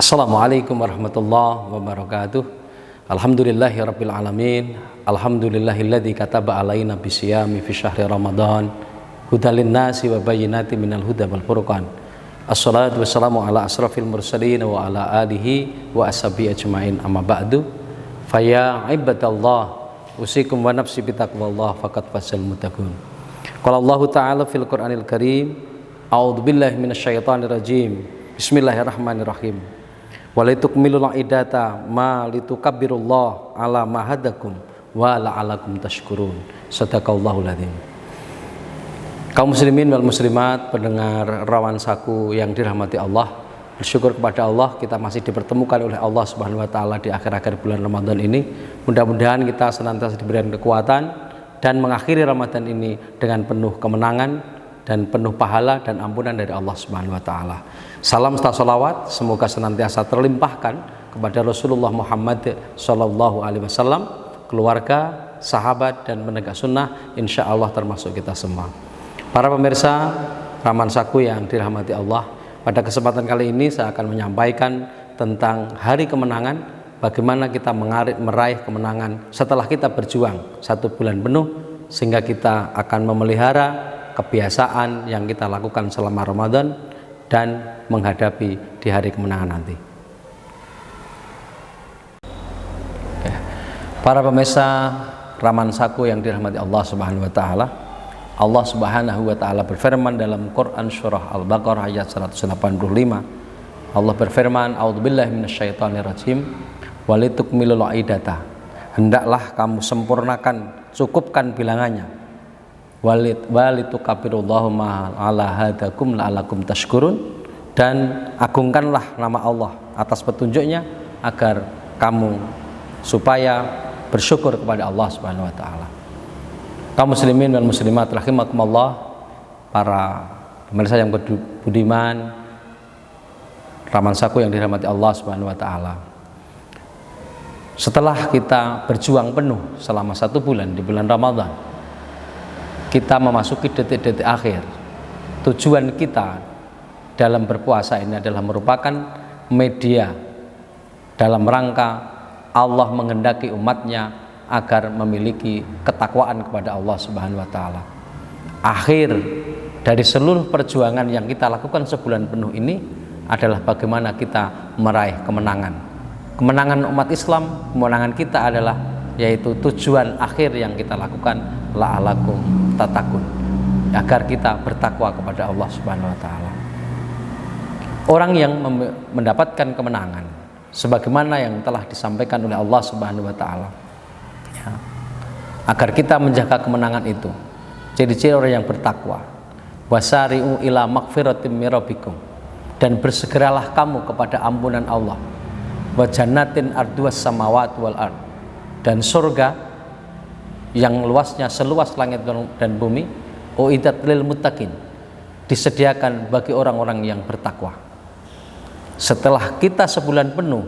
Assalamualaikum warahmatullahi wabarakatuh. Alhamdulillahirabbil alamin. Alhamdulillahilladzi kataba alaina bisyami fi syahri Ramadan hudal linnasi wa bayyinatin minal huda wal furqan. Assalatu wassalamu ala asrafil mursalin wa ala alihi wa ashabihi ajmain, amma ba'du. Fa ya ibadallah, usikum wa nafsi bitaqwallah faqad fasal muttaqun. Qala Allah ta'ala fil Qur'anil Karim, a'udzu billahi minasyaitonir rajim. Bismillahirrahmanirrahim. Walitukmilul idata ma litukabirullah ala ma hadakum wa la'alakum tashkurun. Shadaqallahul adzim. Kaum muslimin wal muslimat, pendengar Rawan Saku yang dirahmati Allah, bersyukur kepada Allah kita masih dipertemukan oleh Allah Subhanahu wa taala di akhir-akhir bulan Ramadan ini. Mudah-mudahan kita senantiasa diberikan kekuatan dan mengakhiri Ramadan ini dengan penuh kemenangan dan penuh pahala dan ampunan dari Allah Subhanahu wa taala. Salam serta salawat semoga senantiasa terlimpahkan kepada Rasulullah Muhammad sallallahu alaihi wasallam, keluarga, sahabat dan penegak sunnah, insya Allah termasuk kita semua. Para pemirsa Raman Saku yang dirahmati Allah, pada kesempatan kali ini saya akan menyampaikan tentang hari kemenangan, bagaimana kita meraih kemenangan setelah kita berjuang 1 bulan penuh, sehingga kita akan memelihara kebiasaan yang kita lakukan selama Ramadan dan menghadapi di hari kemenangan nanti. Para pemirsa Raman Saku yang dirahmati Allah Subhanahu wa taala, Allah Subhanahu wa taala berfirman dalam Quran surah Al-Baqarah ayat 185. Allah berfirman, a'udzubillahi minasyaitonir rajim, walitukmilul idata. Hendaklah kamu sempurnakan, cukupkan bilangannya. Walitukabirullahu ma ala hadakum la'alakum tashkurun, dan agungkanlah nama Allah atas petunjuknya agar kamu supaya bersyukur kepada Allah Subhanahu wa taala. Kaum muslimin dan muslimat rahimakumullah, para pemirsa yang budiman, Raman Saku yang dirahmati Allah Subhanahu wa taala. Setelah kita berjuang penuh selama 1 bulan di bulan Ramadan, kita memasuki detik-detik akhir. Tujuan kita dalam berpuasa ini adalah merupakan media dalam rangka Allah menghendaki umatnya agar memiliki ketakwaan kepada Allah Subhanahu wa taala. Akhir dari seluruh perjuangan yang kita lakukan sebulan penuh ini adalah bagaimana kita meraih kemenangan. Kemenangan umat Islam, kemenangan kita adalah yaitu tujuan akhir yang kita lakukan, la'alakum tatakun, agar kita bertakwa kepada Allah Subhanahu wa taala. Orang yang mendapatkan kemenangan sebagaimana yang telah disampaikan oleh Allah Subhanahu wa taala, ya, agar kita menjaga kemenangan itu, ciri-ciri orang yang bertakwa, wasari'u ila magfiratim mir rabbikum, dan bersegeralah kamu kepada ampunan Allah, wa jannatin arduas samawati wal ard, dan surga yang luasnya seluas langit dan bumi, uiddat lil muttaqin, disediakan bagi orang-orang yang bertakwa. Setelah kita sebulan penuh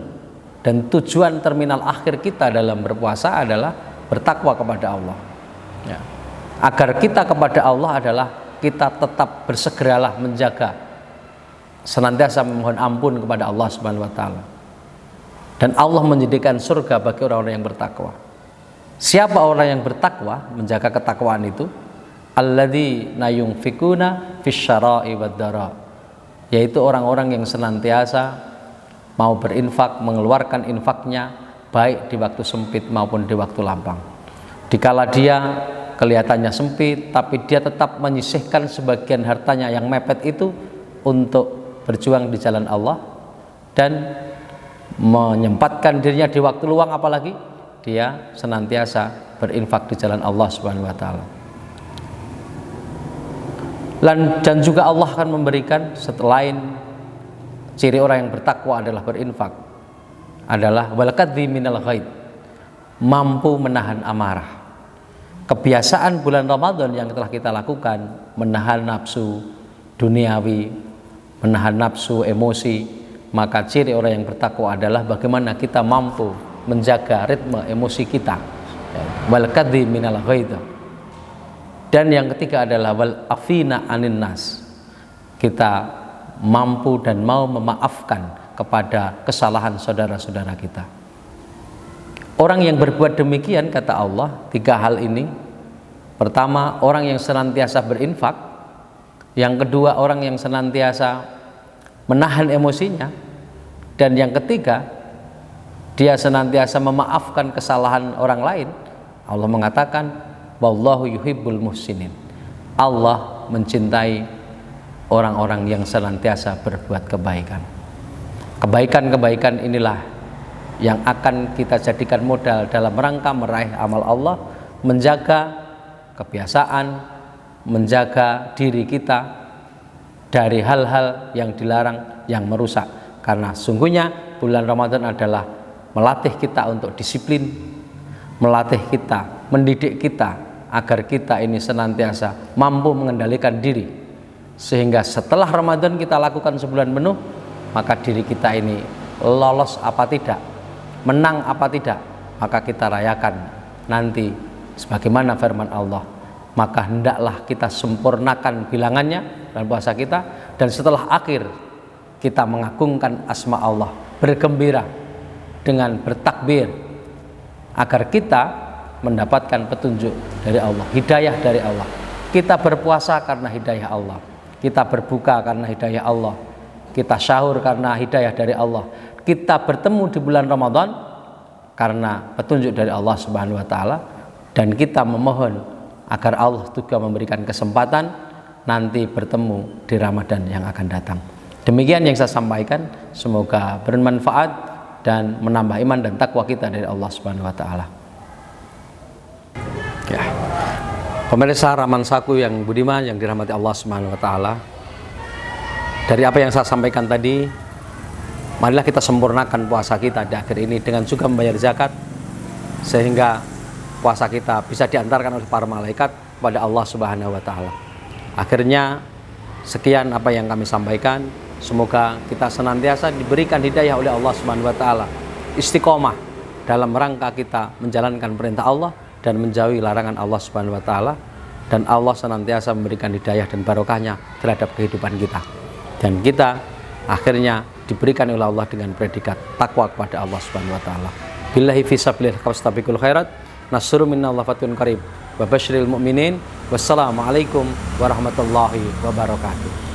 dan tujuan terminal akhir kita dalam berpuasa adalah bertakwa kepada Allah, ya. Agar kita kepada Allah adalah kita tetap bersegeralah menjaga, senantiasa memohon ampun kepada Allah Subhanahu wa taala. Dan Allah menjadikan surga bagi orang-orang yang bertakwa. Siapa orang yang bertakwa, menjaga ketakwaan itu? Alladzina yunfikuna fisyara'i wad-dara, yaitu orang-orang yang senantiasa mau berinfak, mengeluarkan infaknya baik di waktu sempit maupun di waktu lapang. Dikala dia kelihatannya sempit, tapi dia tetap menyisihkan sebagian hartanya yang mepet itu untuk berjuang di jalan Allah dan menyempatkan dirinya di waktu luang, apalagi dia senantiasa berinfak di jalan Allah Subhanahu wa taala. Dan juga Allah akan memberikan, selain ciri orang yang bertakwa adalah berinfak, adalah wal kadzi minal ghaid, mampu menahan amarah. Kebiasaan bulan Ramadan yang telah kita lakukan, menahan nafsu duniawi, menahan nafsu emosi, maka ciri orang yang bertakwa adalah bagaimana kita mampu menjaga ritme emosi kita, wal kadzi minal ghaid. Dan yang ketiga adalah wal afina anin nas, kita mampu dan mau memaafkan kepada kesalahan saudara-saudara kita. Orang yang berbuat demikian, kata Allah, 3 hal ini. Pertama, orang yang senantiasa berinfak. Yang kedua, orang yang senantiasa menahan emosinya. Dan yang ketiga, dia senantiasa memaafkan kesalahan orang lain. Allah mengatakan, wallahu yuhibbul muhsinin. Allah mencintai orang-orang yang senantiasa berbuat kebaikan. Kebaikan-kebaikan inilah yang akan kita jadikan modal dalam rangka meraih amal Allah, menjaga kebiasaan, menjaga diri kita dari hal-hal yang dilarang, yang merusak. Karena sungguhnya bulan Ramadan adalah melatih kita untuk disiplin, melatih kita, mendidik kita agar kita ini senantiasa mampu mengendalikan diri, sehingga setelah Ramadan kita lakukan sebulan penuh, maka diri kita ini lolos apa tidak, menang apa tidak, maka kita rayakan nanti sebagaimana firman Allah. Maka hendaklah kita sempurnakan bilangannya dalam puasa kita, dan setelah akhir kita mengagungkan asma Allah, bergembira dengan bertakbir, agar kita mendapatkan petunjuk dari Allah, hidayah dari Allah. Kita berpuasa karena hidayah Allah, kita berbuka karena hidayah Allah, kita sahur karena hidayah dari Allah, kita bertemu di bulan Ramadan karena petunjuk dari Allah Subhanahu wa taala, dan kita memohon agar Allah juga memberikan kesempatan nanti bertemu di Ramadan yang akan datang. Demikian yang saya sampaikan, semoga bermanfaat dan menambah iman dan takwa kita dari Allah Subhanahu wa taala. Ya. Pemirsa Ramansaku yang budiman, yang dirahmati Allah Subhanahu wa taala, dari apa yang saya sampaikan tadi, marilah kita sempurnakan puasa kita di akhir ini dengan juga membayar zakat, sehingga puasa kita bisa diantarkan oleh para malaikat kepada Allah Subhanahu wa taala. Akhirnya sekian apa yang kami sampaikan, semoga kita senantiasa diberikan hidayah oleh Allah Subhanahu wa taala, istiqomah dalam rangka kita menjalankan perintah Allah dan menjauhi larangan Allah Subhanahu wa taala, dan Allah senantiasa memberikan hidayah dan barokahnya terhadap kehidupan kita, dan kita akhirnya diberikan oleh Allah dengan predikat takwa kepada Allah Subhanahu wa taala. Billahi fisabilillah kastabiqul khairat, nasru minallah fatun qarib, wa basyiril mu'minin. Wassalamualaikum warahmatullahi wabarakatuh.